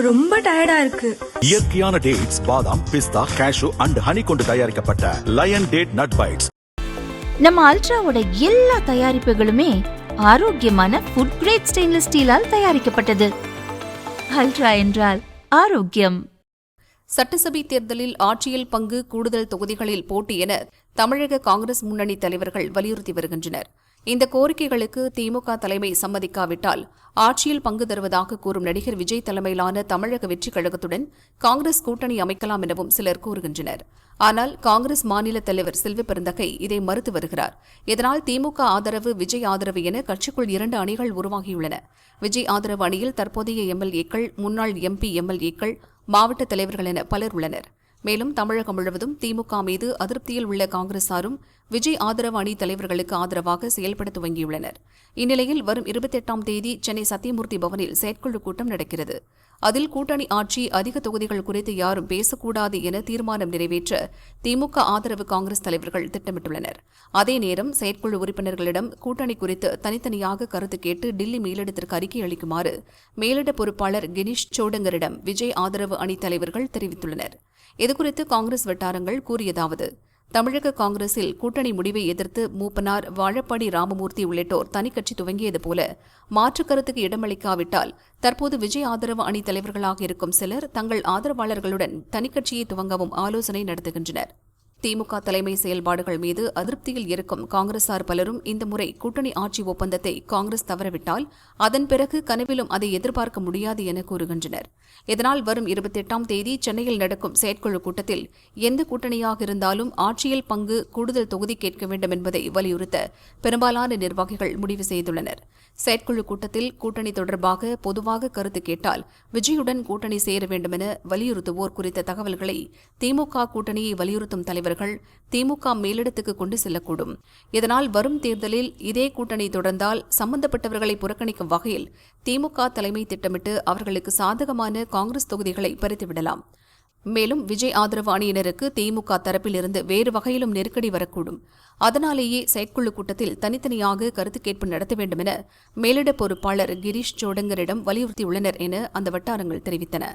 ரொம்ப டயர்டா இருக்கு. இயற்கையான டேட்ஸ், பாதாம், பிஸ்தா, கேஷ்யூ அண்ட் ஹனி கொண்டு தயாரிக்கப்பட்ட லயன் டேட் நட் பைட்ஸ். நம்ம அல்ட்ராவோட எல்லா தயாரிப்புகளுமே ஆரோக்கியமான ஃபுட் கிரேட் ஸ்டெயின்லெஸ் ஸ்டீலால் தயாரிக்கப்பட்டது. அல்ட்ரா என்றால் ஆரோக்கியம். சட்டசபை தேர்தலில் ஆட்சியில் பங்கு, கூடுதல் தொகுதிகளில் போட்டி என தமிழக காங்கிரஸ் முன்னணி தலைவர்கள் வலியுறுத்தி வருகின்றனர். இந்த கோரிக்கைகளுக்கு திமுக தலைமை சம்மதிக்காவிட்டால் ஆட்சியில் பங்கு தருவதாக கூறும் நடிகர் விஜய் தலைமையிலான தமிழக வெற்றிக் கழகத்துடன் காங்கிரஸ் கூட்டணி அமைக்கலாம் எனவும் சிலர் கூறுகின்றனர். ஆனால் காங்கிரஸ் மாநில தலைவர் செல்வ பெருந்தகை இதை மறுத்து வருகிறார். இதனால் திமுக ஆதரவு, விஜய் ஆதரவு என கட்சிக்குள் 2 அணிகள் உருவாகியுள்ளன. விஜய் ஆதரவு அணியில் தற்போதைய எம்எல்ஏக்கள், முன்னாள் எம்பி, எம்எல்ஏக்கள், மாவட்ட தலைவர்கள் என பலர் உள்ளனர். மேலும் தமிழகம் முழுவதும் திமுக மீது அதிருப்தியில் உள்ள காங்கிரசாரும் விஜய் ஆதரவு அணி தலைவர்களுக்கு ஆதரவாக செயல்பட துவங்கியுள்ளனர். இந்நிலையில் வரும் 28ஆம் தேதி சென்னை சத்தியமூர்த்தி பவனில் செயற்குழு கூட்டம் நடக்கிறது. அதில் கூட்டணி ஆட்சி, அதிக தொகுதிகள் குறித்து யாரும் பேசக்கூடாது என தீர்மானம் நிறைவேற்ற திமுக ஆதரவு காங்கிரஸ் தலைவர்கள் திட்டமிட்டுள்ளனர். அதே நேரம் செயற்குழு உறுப்பினர்களிடம் கூட்டணி குறித்து தனித்தனியாக கருத்து கேட்டு டில்லி மேலிடத்திற்கு அறிக்கை அளிக்குமாறு மேலிட பொறுப்பாளர் கிரீஷ் சோடங்கரிடம் விஜய் ஆதரவு அணி தலைவர்கள் தெரிவித்துள்ளனர். இதுகுறித்து காங்கிரஸ் வட்டாரங்கள் கூறியதாவது: தமிழக காங்கிரஸில் கூட்டணி முடிவை எதிர்த்து மூப்பனார், வாழப்பாடி ராமமூர்த்தி உள்ளிட்டோர் தனிக்கட்சி துவங்கியது போல மாற்றுக் கருத்துக்கு இடமளிக்காவிட்டால் தற்போது விஜய் ஆதரவு அணி தலைவர்களாக இருக்கும் சிலர் தங்கள் ஆதரவாளர்களுடன் தனிக்கட்சியை துவங்கவும் ஆலோசனை நடத்துகின்றனர். திமுக தலைமை செயல்பாடுகள் மீது அதிருப்தியில் இருக்கும் காங்கிரசார் பலரும் இந்த முறை கூட்டணி ஆட்சி ஒப்பந்தத்தை காங்கிரஸ் தவறவிட்டால் அதன் பிறகு கனவிலும் அதை எதிர்பார்க்க முடியாது என கூறுகின்றனர். இதனால் வரும் 28ஆம் தேதி சென்னையில் நடக்கும் செயற்குழு கூட்டத்தில் எந்த கூட்டணியாக இருந்தாலும் ஆட்சியில் பங்கு, கூடுதல் தொகுதி கேட்க வேண்டும் என்பதை வலியுறுத்த பெரும்பாலான நிர்வாகிகள் முடிவு செய்துள்ளனர். செயற்குழு கூட்டத்தில் கூட்டணி தொடர்பாக பொதுவாக கருத்து கேட்டால் விஜயுடன் கூட்டணி சேர வேண்டுமென வலியுறுத்துவோர் குறித்த தகவல்களை திமுக கூட்டணியை வலியுறுத்தும் தலைவர்கள் திமுக மேலிடத்துக்கு கொண்டு செல்லக்கூடும். இதனால் வரும் தேர்தலில் இதே கூட்டணி தொடர்ந்தால் சம்பந்தப்பட்டவர்களை புறக்கணிக்கும் வகையில் திமுக தலைமை திட்டமிட்டு அவர்களுக்கு சாதகமான காங்கிரஸ் தொகுதிகளை பறித்துவிடலாம். மேலும் விஜய் ஆதரவு அணியினருக்கு திமுக தரப்பில் இருந்து வேறு வகையிலும் நெருக்கடி வரக்கூடும். அதனாலேயே செயற்குழு கூட்டத்தில் தனித்தனியாக கருத்து கேட்பு நடத்த வேண்டும் என மேலிட பொறுப்பாளர் கிரீஷ் சோடங்கரிடம் வலியுறுத்தியுள்ளனர் என அந்த வட்டாரங்கள் தெரிவித்தன.